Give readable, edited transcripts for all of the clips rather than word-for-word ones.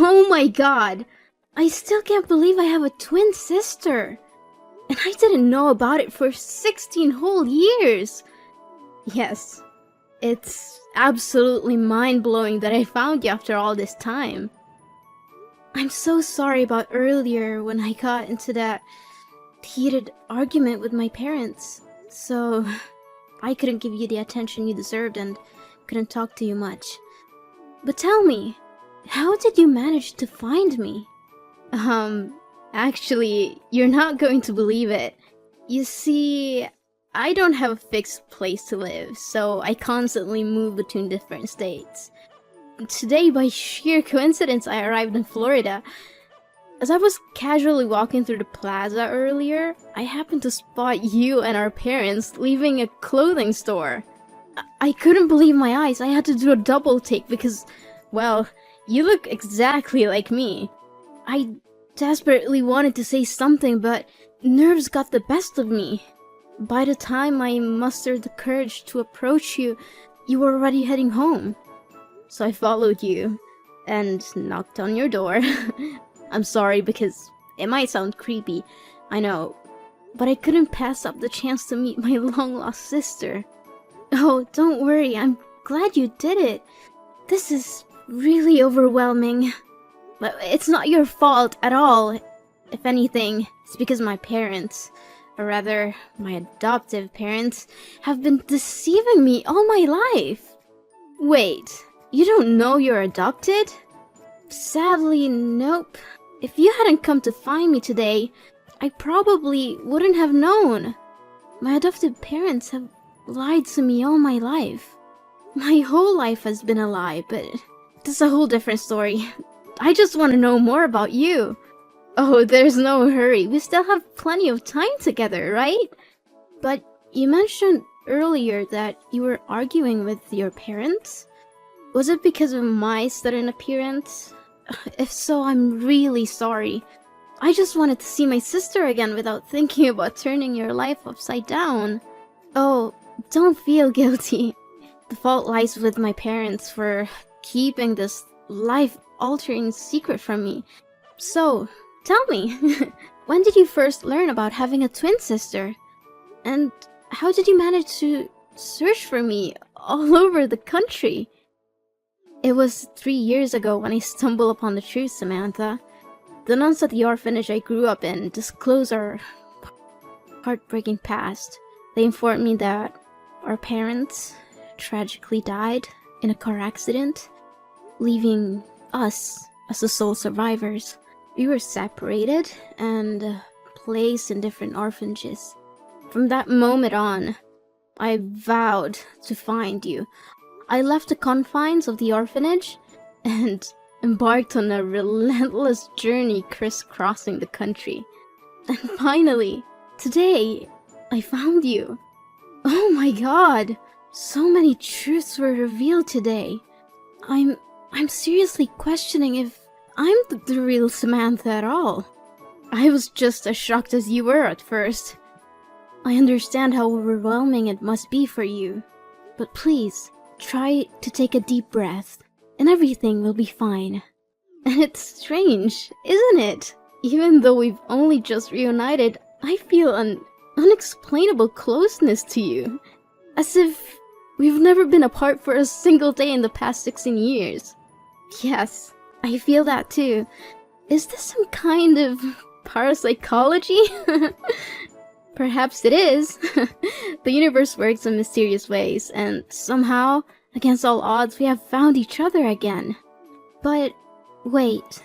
Oh my god! I still can't believe I have a twin sister! And I didn't know about it for 16 whole years! Yes, it's absolutely mind-blowing that I found you after all this time. I'm so sorry about earlier when I got into that heated argument with my parents. So, I couldn't give you the attention you deserved and couldn't talk to you much. But tell me, how did you manage to find me? Actually, you're not going to believe it. You see, I don't have a fixed place to live, so I constantly move between different states. Today, by sheer coincidence, I arrived in Florida. As I was casually walking through the plaza earlier, I happened to spot you and our parents leaving a clothing store. I couldn't believe my eyes. I had to do a double take because, well, you look exactly like me. I desperately wanted to say something, but nerves got the best of me. By the time I mustered the courage to approach you, you were already heading home. So I followed you and knocked on your door. I'm sorry because it might sound creepy, I know, but I couldn't pass up the chance to meet my long-lost sister. Oh, don't worry, I'm glad you did it. This is really overwhelming. But it's not your fault at all. If anything, it's because my parents, or rather, my adoptive parents, have been deceiving me all my life. Wait, you don't know you're adopted? Sadly, nope. If you hadn't come to find me today, I probably wouldn't have known. My adoptive parents have lied to me all my life. My whole life has been a lie, but that's a whole different story. I just want to know more about you. Oh, there's no hurry. We still have plenty of time together, right? But you mentioned earlier that you were arguing with your parents? Was it because of my sudden appearance? If so, I'm really sorry. I just wanted to see my sister again without thinking about turning your life upside down. Oh, don't feel guilty. The fault lies with my parents for keeping this life-altering secret from me. So, tell me, when did you first learn about having a twin sister? And how did you manage to search for me all over the country? It was 3 years ago when I stumbled upon the truth, Samantha. The nuns at the orphanage I grew up in disclosed our heartbreaking past. They informed me that our parents tragically died in a car accident, leaving us as the sole survivors. We were separated and placed in different orphanages. From that moment on, I vowed to find you. I left the confines of the orphanage and embarked on a relentless journey crisscrossing the country. And finally, today, I found you. Oh my god! So many truths were revealed today. I'm seriously questioning if I'm the real Samantha at all. I was just as shocked as you were at first. I understand how overwhelming it must be for you. But please, try to take a deep breath, and everything will be fine. And it's strange, isn't it? Even though we've only just reunited, I feel an unexplainable closeness to you. As if we've never been apart for a single day in the past 16 years. Yes, I feel that too. Is this some kind of parapsychology? Perhaps it is. The universe works in mysterious ways, and somehow, against all odds, we have found each other again. But wait,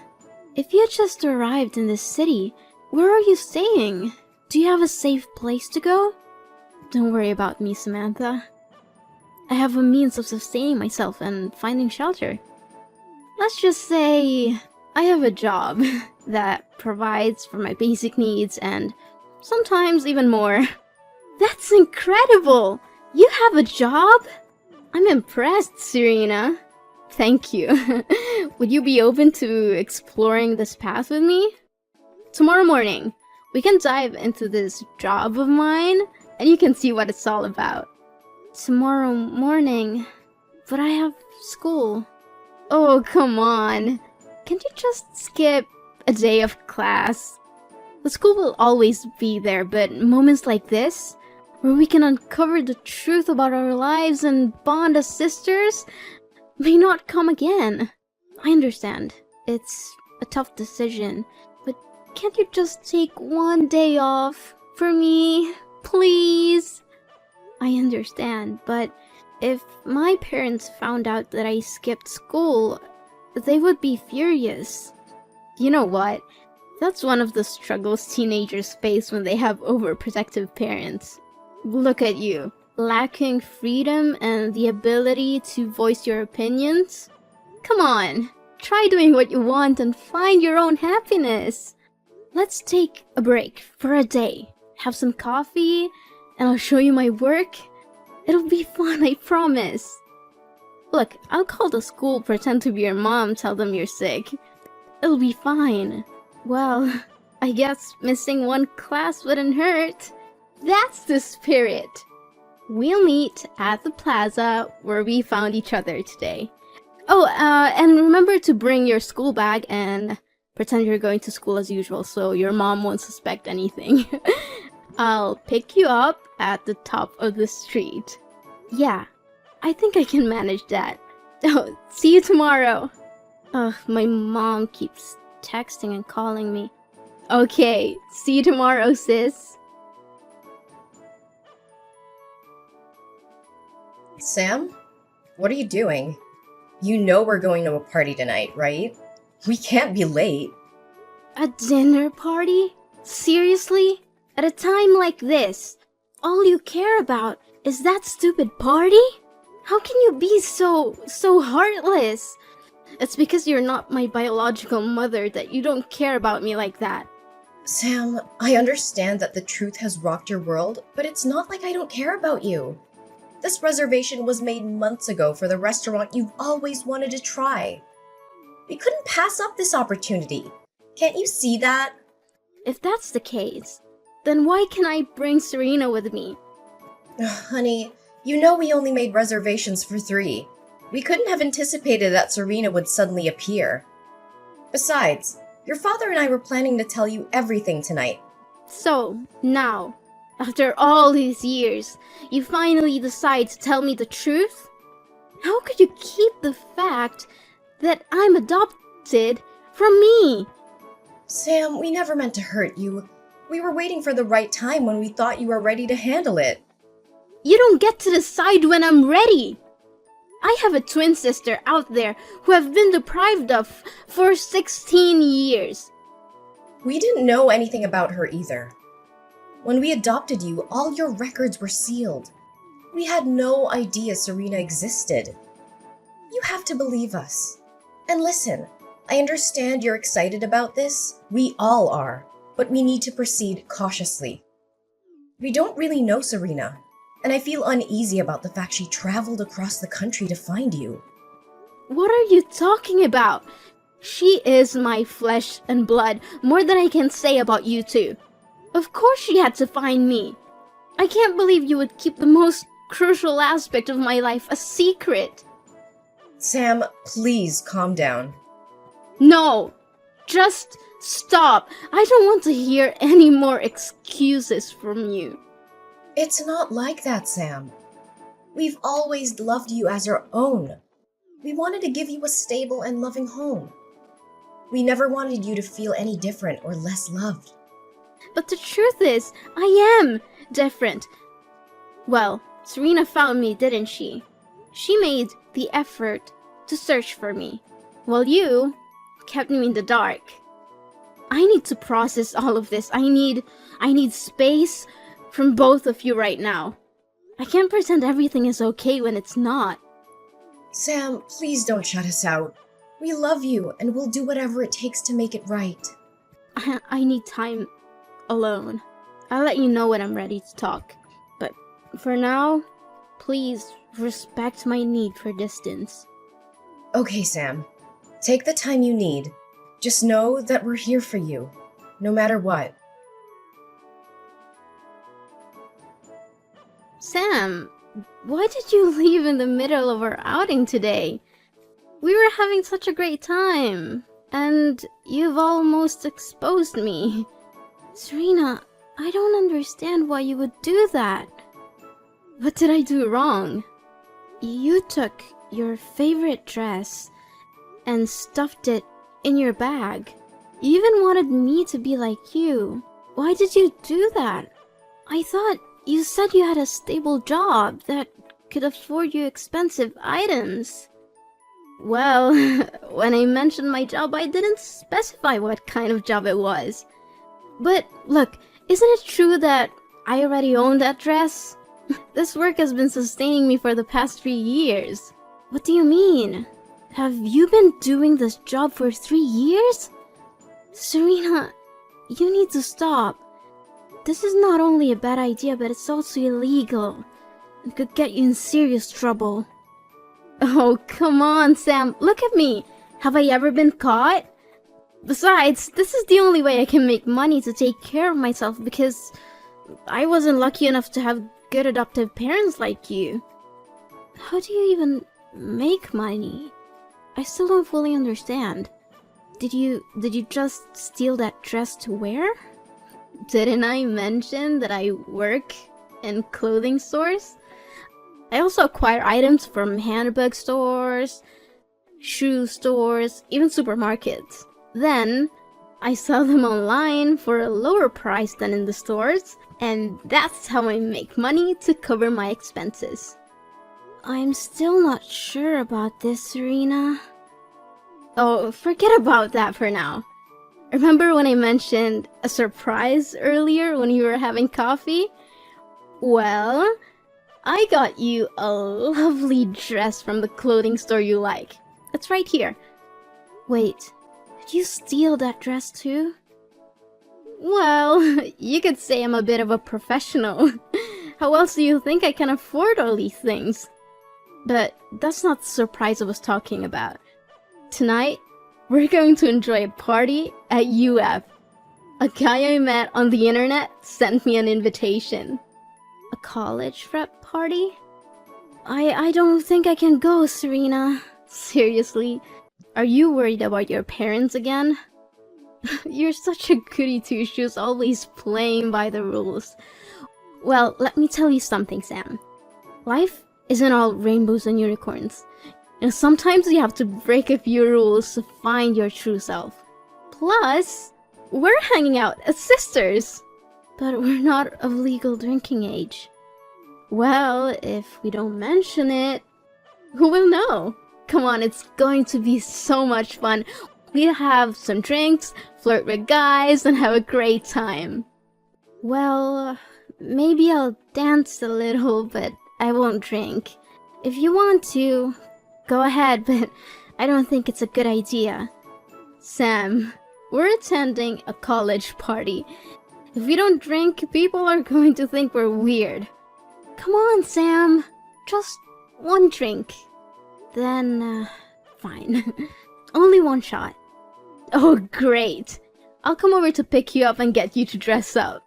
if you had just arrived in this city, where are you staying? Do you have a safe place to go? Don't worry about me, Samantha. I have a means of sustaining myself and finding shelter. Let's just say I have a job that provides for my basic needs and sometimes even more. That's incredible! You have a job? I'm impressed, Serena. Thank you. Would you be open to exploring this path with me? Tomorrow morning, we can dive into this job of mine and you can see what it's all about. Tomorrow morning? But I have school. Oh, come on. Can't you just skip a day of class? The school will always be there, but moments like this, where we can uncover the truth about our lives and bond as sisters, may not come again. I understand. It's a tough decision, but can't you just take one day off for me, please? I understand, but if my parents found out that I skipped school, they would be furious. You know what? That's one of the struggles teenagers face when they have overprotective parents. Look at you, lacking freedom and the ability to voice your opinions. Come on, try doing what you want and find your own happiness. Let's take a break for a day, have some coffee, and I'll show you my work. It'll be fun, I promise. Look, I'll call the school, pretend to be your mom, tell them you're sick. It'll be fine. Well, I guess missing one class wouldn't hurt. That's the spirit. We'll meet at the plaza where we found each other today. Oh, and remember to bring your school bag and pretend you're going to school as usual so your mom won't suspect anything. I'll pick you up at the top of the street. Yeah, I think I can manage that. Oh, see you tomorrow. Ugh, my mom keeps texting and calling me. Okay, see you tomorrow, sis. Sam? What are you doing? You know we're going to a party tonight, right? We can't be late. A dinner party? Seriously? At a time like this, all you care about is that stupid party? How can you be so heartless? It's because you're not my biological mother that you don't care about me like that. Sam, I understand that the truth has rocked your world, but it's not like I don't care about you. This reservation was made months ago for the restaurant you've always wanted to try. We couldn't pass up this opportunity. Can't you see that? If that's the case, then why can't I bring Serena with me? Honey, you know we only made reservations for 3. We couldn't have anticipated that Serena would suddenly appear. Besides, your father and I were planning to tell you everything tonight. So, now, after all these years, you finally decide to tell me the truth? How could you keep the fact that I'm adopted from me? Sam, we never meant to hurt you. We were waiting for the right time when we thought you were ready to handle it. You don't get to decide when I'm ready. I have a twin sister out there who I've been deprived of for 16 years. We didn't know anything about her either. When we adopted you, all your records were sealed. We had no idea Serena existed. You have to believe us. And listen, I understand you're excited about this. We all are. But we need to proceed cautiously. We don't really know Serena, and I feel uneasy about the fact she traveled across the country to find you. What are you talking about? She is my flesh and blood, more than I can say about you two. Of course she had to find me. I can't believe you would keep the most crucial aspect of my life a secret. Sam, please calm down. No, just stop. I don't want to hear any more excuses from you. It's not like that, Sam. We've always loved you as our own. We wanted to give you a stable and loving home. We never wanted you to feel any different or less loved. But the truth is, I am different. Well, Serena found me, didn't she? She made the effort to search for me, while you kept me in the dark. I need to process all of this. I need space from both of you right now. I can't pretend everything is okay when it's not. Sam, please don't shut us out. We love you, and we'll do whatever it takes to make it right. I need time alone. I'll let you know when I'm ready to talk. But for now, please respect my need for distance. Okay, Sam. Take the time you need. Just know that we're here for you, no matter what. Sam, why did you leave in the middle of our outing today? We were having such a great time. And you've almost exposed me. Serena, I don't understand why you would do that. What did I do wrong? You took your favorite dress and stuffed it in your bag. You even wanted me to be like you. Why did you do that? I thought you said you had a stable job that could afford you expensive items. Well, when I mentioned my job, I didn't specify what kind of job it was. But look, isn't it true that I already own that dress? This work has been sustaining me for the past 3 years. What do you mean? Have you been doing this job for 3 years? Serena, you need to stop. This is not only a bad idea, but it's also illegal. It could get you in serious trouble. Oh, come on, Sam. Look at me. Have I ever been caught? Besides, this is the only way I can make money to take care of myself because I wasn't lucky enough to have good adoptive parents like you. How do you even make money? I still don't fully understand. Did you just steal that dress to wear? Didn't I mention that I work in clothing stores? I also acquire items from handbag stores, shoe stores, even supermarkets. Then, I sell them online for a lower price than in the stores, and that's how I make money to cover my expenses. I'm still not sure about this, Serena. Oh, forget about that for now. Remember when I mentioned a surprise earlier when you were having coffee? Well, I got you a lovely dress from the clothing store you like. It's right here. Wait, did you steal that dress too? Well, you could say I'm a bit of a professional. How else do you think I can afford all these things? But that's not the surprise I was talking about. Tonight, we're going to enjoy a party at UF. A guy I met on the internet sent me an invitation. A college prep party? I don't think I can go, Serena. Seriously, are you worried about your parents again? You're such a goody two-shoes, always playing by the rules. Well, let me tell you something, Sam. Life isn't all rainbows and unicorns. And sometimes you have to break a few rules to find your true self. Plus, we're hanging out as sisters. But we're not of legal drinking age. Well, if we don't mention it, who will know? Come on, it's going to be so much fun. We'll have some drinks, flirt with guys, and have a great time. Well, maybe I'll dance a little, but I won't drink. If you want to, go ahead, but I don't think it's a good idea. Sam, we're attending a college party. If we don't drink, people are going to think we're weird. Come on, Sam. Just one drink. Then, fine. Only one shot. Oh, great. I'll come over to pick you up and get you to dress up.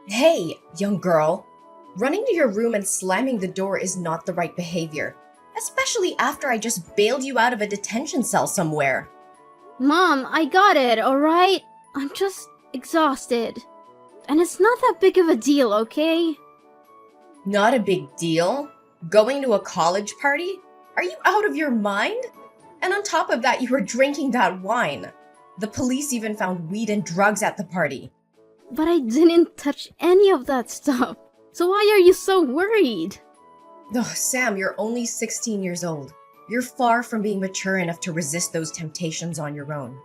Hey, young girl. Running to your room and slamming the door is not the right behavior. Especially after I just bailed you out of a detention cell somewhere. Mom, I got it, alright? I'm just exhausted. And it's not that big of a deal, okay? Not a big deal? Going to a college party? Are you out of your mind? And on top of that, you were drinking that wine. The police even found weed and drugs at the party. But I didn't touch any of that stuff. So why are you so worried? Oh, Sam, you're only 16 years old. You're far from being mature enough to resist those temptations on your own.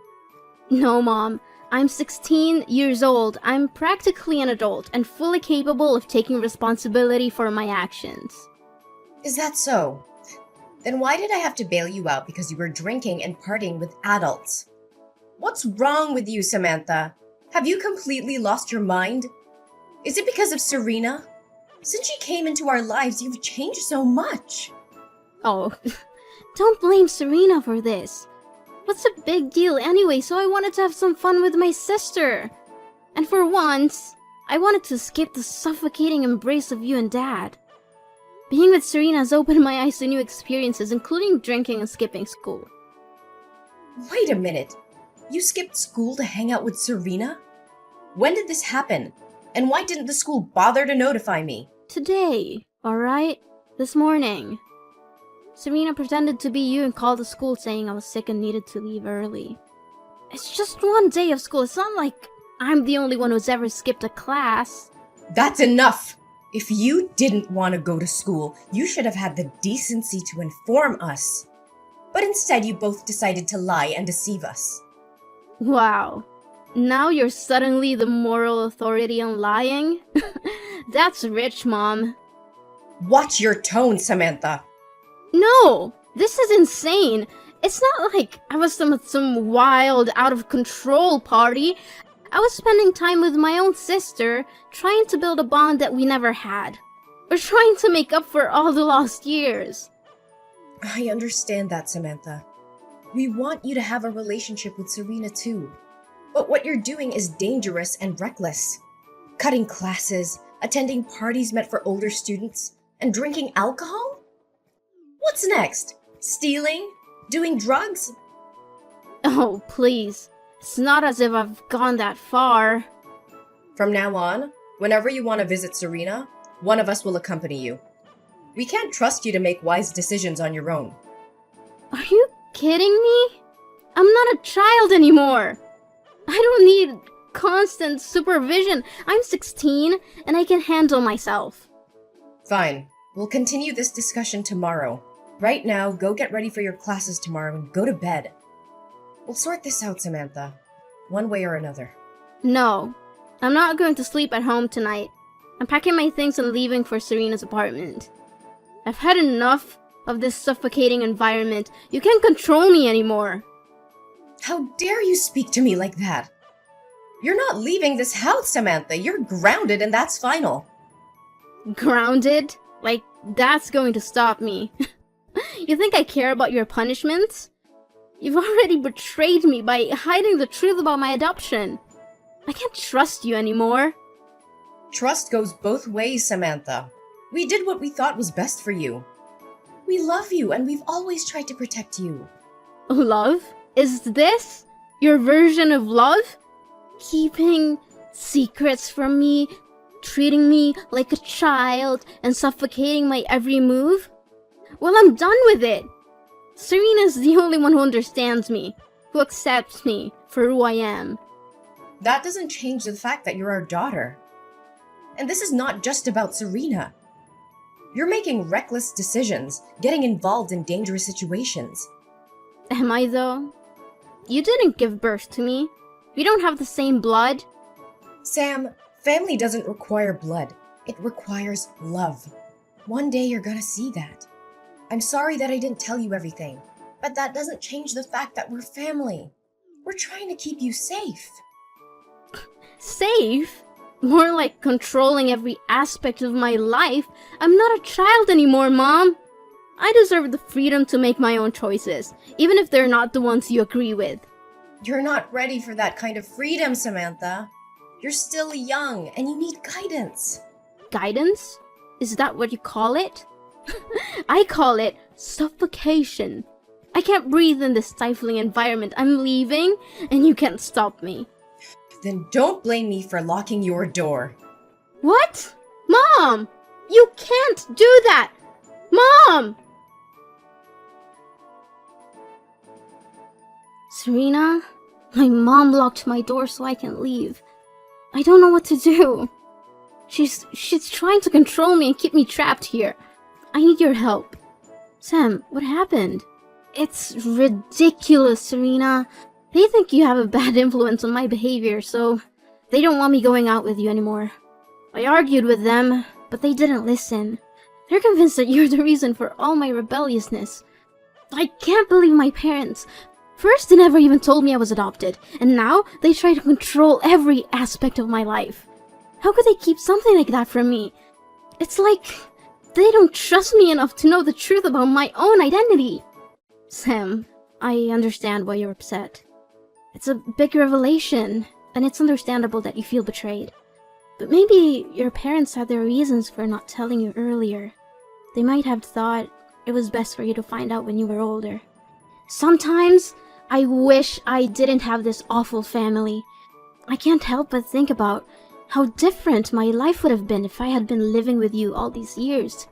No, Mom. I'm 16 years old. I'm practically an adult and fully capable of taking responsibility for my actions. Is that so? Then why did I have to bail you out because you were drinking and partying with adults? What's wrong with you, Samantha? Have you completely lost your mind? Is it because of Serena? Since she came into our lives, you've changed so much. Oh, don't blame Serena for this. What's a big deal anyway? So I wanted to have some fun with my sister. And for once, I wanted to escape the suffocating embrace of you and Dad. Being with Serena has opened my eyes to new experiences, including drinking and skipping school. Wait a minute. You skipped school to hang out with Serena? When did this happen? And why didn't the school bother to notify me? Today, alright? This morning. Serena pretended to be you and called the school saying I was sick and needed to leave early. It's just one day of school. It's not like I'm the only one who's ever skipped a class. That's enough! If you didn't want to go to school, you should have had the decency to inform us. But instead, you both decided to lie and deceive us. Wow. Now you're suddenly the moral authority on lying? That's rich, Mom. Watch your tone, Samantha. No! This is insane! It's not like I was some wild, out-of-control party. I was spending time with my own sister, trying to build a bond that we never had. We're trying to make up for all the lost years. I understand that, Samantha. We want you to have a relationship with Serena too. But what you're doing is dangerous and reckless. Cutting classes, attending parties meant for older students, and drinking alcohol? What's next? Stealing? Doing drugs? Oh, please. It's not as if I've gone that far. From now on, whenever you want to visit Serena, one of us will accompany you. We can't trust you to make wise decisions on your own. Are you kidding me? I'm not a child anymore. I don't need constant supervision. I'm 16 and I can handle myself. Fine. We'll continue this discussion tomorrow. Right now, go get ready for your classes tomorrow and go to bed. We'll sort this out, Samantha. One way or another. No, I'm not going to sleep at home tonight. I'm packing my things and leaving for Serena's apartment. I've had enough of this suffocating environment. You can't control me anymore. How dare you speak to me like that? You're not leaving this house, Samantha. You're grounded and that's final. Grounded? Like, that's going to stop me. You think I care about your punishments? You've already betrayed me by hiding the truth about my adoption. I can't trust you anymore. Trust goes both ways, Samantha. We did what we thought was best for you. We love you and we've always tried to protect you. Love? Is this your version of love? Keeping secrets from me, treating me like a child, and suffocating my every move? Well, I'm done with it. Serena's the only one who understands me, who accepts me for who I am. That doesn't change the fact that you're our daughter. And this is not just about Serena. You're making reckless decisions, getting involved in dangerous situations. Am I, though? You didn't give birth to me. We don't have the same blood. Sam, family doesn't require blood. It requires love. One day you're gonna see that. I'm sorry that I didn't tell you everything, but that doesn't change the fact that we're family. We're trying to keep you safe. Safe? More like controlling every aspect of my life. I'm not a child anymore, Mom. I deserve the freedom to make my own choices, even if they're not the ones you agree with. You're not ready for that kind of freedom, Samantha. You're still young and you need guidance. Guidance? Is that what you call it? I call it suffocation. I can't breathe in this stifling environment. I'm leaving, and you can't stop me. Then don't blame me for locking your door. What? Mom! You can't do that! Mom! Serena, my mom locked my door so I can leave. I don't know what to do. She's trying to control me and keep me trapped here. I need your help. Sam, what happened? It's ridiculous, Serena. They think you have a bad influence on my behavior, so they don't want me going out with you anymore. I argued with them, but they didn't listen. They're convinced that you're the reason for all my rebelliousness. I can't believe my parents. First, they never even told me I was adopted, and now they try to control every aspect of my life. How could they keep something like that from me? It's like they don't trust me enough to know the truth about my own identity. Sam, I understand why you're upset. It's a big revelation, and it's understandable that you feel betrayed. But maybe your parents had their reasons for not telling you earlier. They might have thought it was best for you to find out when you were older. Sometimes I wish I didn't have this awful family. I can't help but think about how different my life would have been if I had been living with you all these years.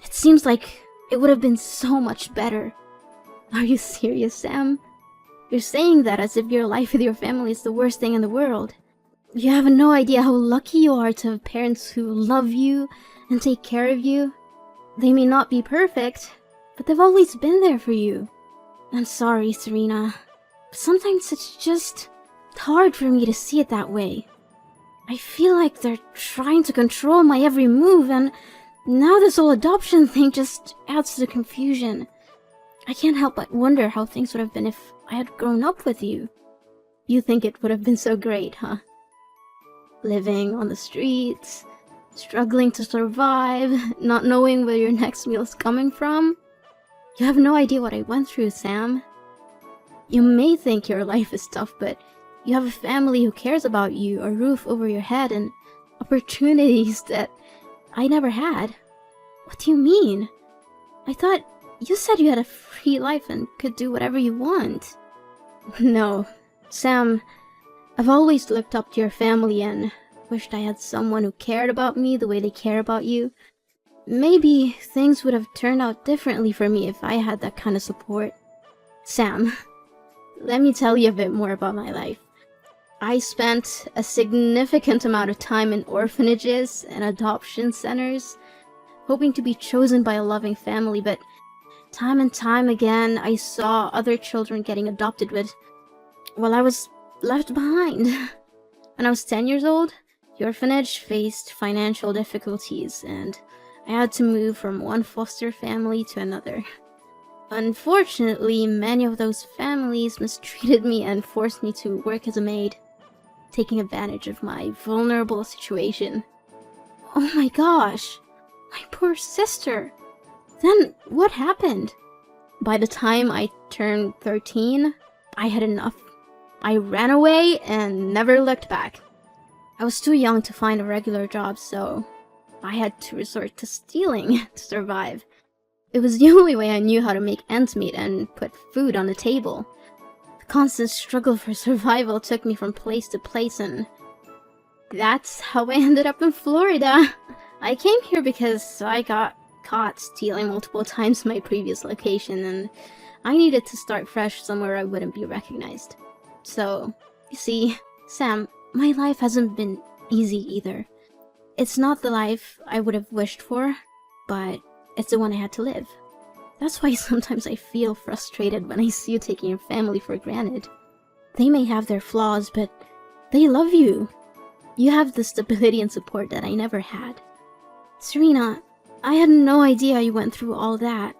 It seems like it would have been so much better. Are you serious, Sam? You're saying that as if your life with your family is the worst thing in the world. You have no idea how lucky you are to have parents who love you and take care of you. They may not be perfect, but they've always been there for you. I'm sorry, Serena, but sometimes it's just hard for me to see it that way. I feel like they're trying to control my every move, and now this whole adoption thing just adds to the confusion. I can't help but wonder how things would have been if I had grown up with you. You think it would have been so great, huh? Living on the streets, struggling to survive, not knowing where your next meal's coming from. You have no idea what I went through, Sam. You may think your life is tough, but you have a family who cares about you, a roof over your head, and opportunities that I never had. What do you mean? I thought you said you had a free life and could do whatever you want. No, Sam, I've always looked up to your family and wished I had someone who cared about me the way they care about you. Maybe things would have turned out differently for me if I had that kind of support. Sam, let me tell you a bit more about my life. I spent a significant amount of time in orphanages and adoption centers, hoping to be chosen by a loving family, but time and time again I saw other children getting adopted while I was left behind. When I was 10 years old, the orphanage faced financial difficulties, and I had to move from one foster family to another. Unfortunately, many of those families mistreated me and forced me to work as a maid, taking advantage of my vulnerable situation. Oh my gosh, my poor sister. Then what happened? By the time I turned 13, I had enough. I ran away and never looked back. I was too young to find a regular job, so I had to resort to stealing to survive. It was the only way I knew how to make ends meet and put food on the table. The constant struggle for survival took me from place to place, and that's how I ended up in Florida. I came here because I got caught stealing multiple times in my previous location, and I needed to start fresh somewhere I wouldn't be recognized. So, you see, Sam, my life hasn't been easy either. It's not the life I would have wished for, but it's the one I had to live. That's why sometimes I feel frustrated when I see you taking your family for granted. They may have their flaws, but they love you. You have the stability and support that I never had. Serena, I had no idea you went through all that.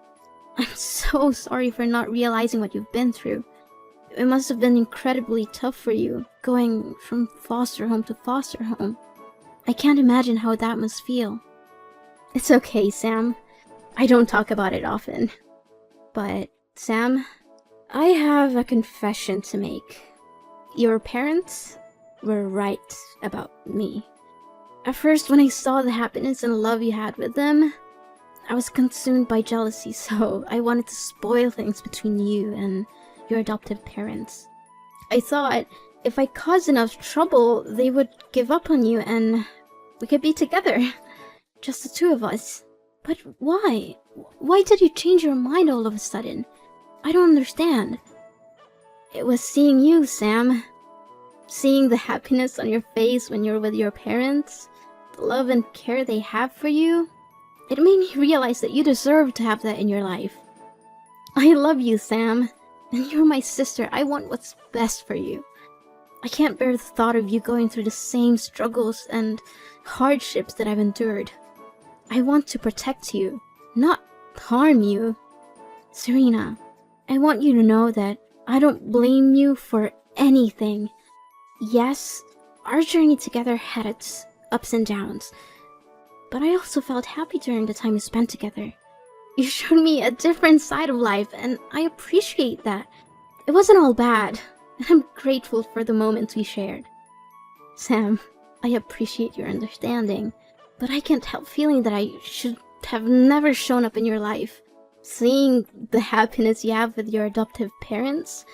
I'm so sorry for not realizing what you've been through. It must have been incredibly tough for you, going from foster home to foster home. I can't imagine how that must feel. It's okay, Sam. I don't talk about it often. But, Sam, I have a confession to make. Your parents were right about me. At first, when I saw the happiness and love you had with them, I was consumed by jealousy, so I wanted to spoil things between you and your adoptive parents. I thought if I caused enough trouble, they would give up on you and we could be together. Just the two of us. But why? Why did you change your mind all of a sudden? I don't understand. It was seeing you, Sam. Seeing the happiness on your face when you're with your parents, the love and care they have for you. It made me realize that you deserve to have that in your life. I love you, Sam. And you're my sister. I want what's best for you. I can't bear the thought of you going through the same struggles and hardships that I've endured. I want to protect you, not harm you. Serena, I want you to know that I don't blame you for anything. Yes, our journey together had its ups and downs, but I also felt happy during the time we spent together. You showed me a different side of life, and I appreciate that. It wasn't all bad, and I'm grateful for the moments we shared. Sam, I appreciate your understanding, but I can't help feeling that I should have never shown up in your life. Seeing the happiness you have with your adoptive parents,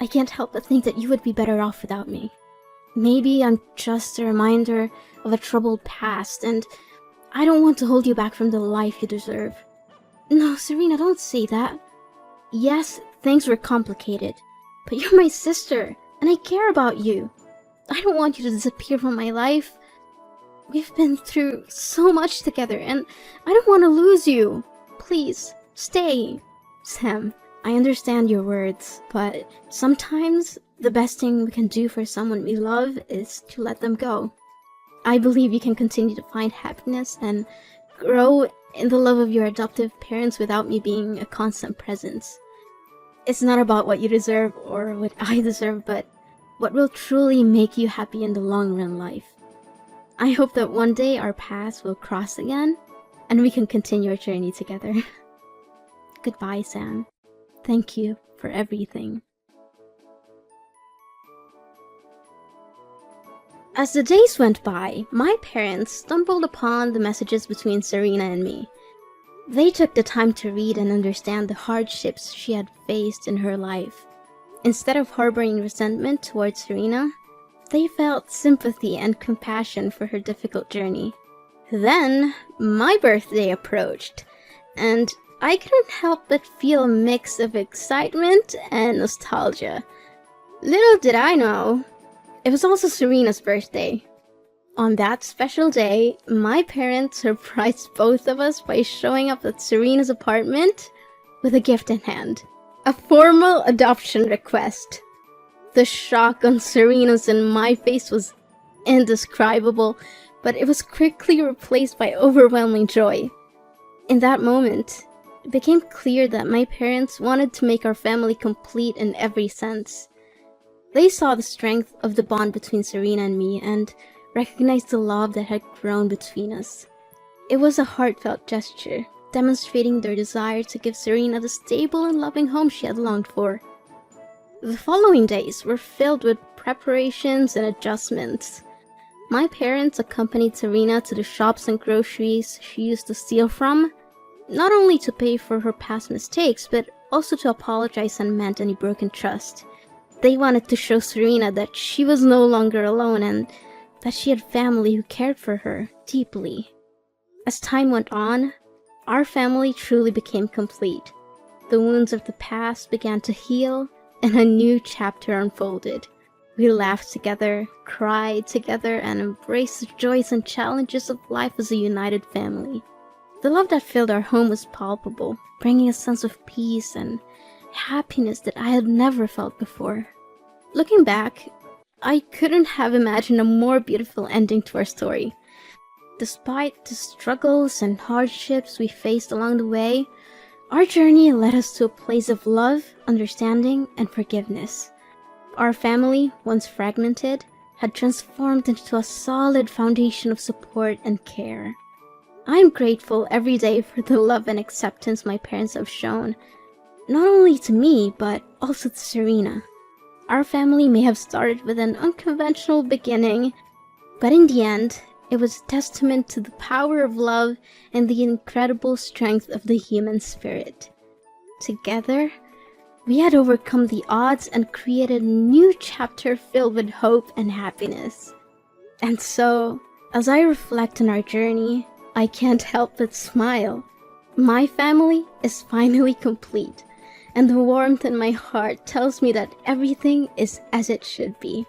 I can't help but think that you would be better off without me. Maybe I'm just a reminder of a troubled past, and I don't want to hold you back from the life you deserve. No, Serena, don't say that. Yes, things were complicated, but you're my sister, and I care about you. I don't want you to disappear from my life. We've been through so much together, and I don't want to lose you. Please, stay. Sam, I understand your words, but sometimes the best thing we can do for someone we love is to let them go. I believe you can continue to find happiness and grow in the love of your adoptive parents without me being a constant presence. It's not about what you deserve or what I deserve, but what will truly make you happy in the long run life. I hope that one day our paths will cross again and we can continue our journey together. Goodbye, Sam. Thank you for everything. As the days went by, my parents stumbled upon the messages between Serena and me. They took the time to read and understand the hardships she had faced in her life. Instead of harboring resentment towards Serena, they felt sympathy and compassion for her difficult journey. Then, my birthday approached, and I couldn't help but feel a mix of excitement and nostalgia. Little did I know, it was also Serena's birthday. On that special day, my parents surprised both of us by showing up at Serena's apartment with a gift in hand. A formal adoption request. The shock on Serena's and my face was indescribable, but it was quickly replaced by overwhelming joy. In that moment, it became clear that my parents wanted to make our family complete in every sense. They saw the strength of the bond between Serena and me and recognized the love that had grown between us. It was a heartfelt gesture, demonstrating their desire to give Serena the stable and loving home she had longed for. The following days were filled with preparations and adjustments. My parents accompanied Serena to the shops and groceries she used to steal from, not only to pay for her past mistakes, but also to apologize and mend any broken trust. They wanted to show Serena that she was no longer alone and that she had family who cared for her deeply. As time went on, our family truly became complete. The wounds of the past began to heal, and a new chapter unfolded. We laughed together, cried together, and embraced the joys and challenges of life as a united family. The love that filled our home was palpable, bringing a sense of peace and happiness that I had never felt before. Looking back, I couldn't have imagined a more beautiful ending to our story. Despite the struggles and hardships we faced along the way, our journey led us to a place of love, understanding, and forgiveness. Our family, once fragmented, had transformed into a solid foundation of support and care. I am grateful every day for the love and acceptance my parents have shown, not only to me, but also to Serena. Our family may have started with an unconventional beginning, but in the end, it was a testament to the power of love and the incredible strength of the human spirit. Together, we had overcome the odds and created a new chapter filled with hope and happiness. And so, as I reflect on our journey, I can't help but smile. My family is finally complete, and the warmth in my heart tells me that everything is as it should be.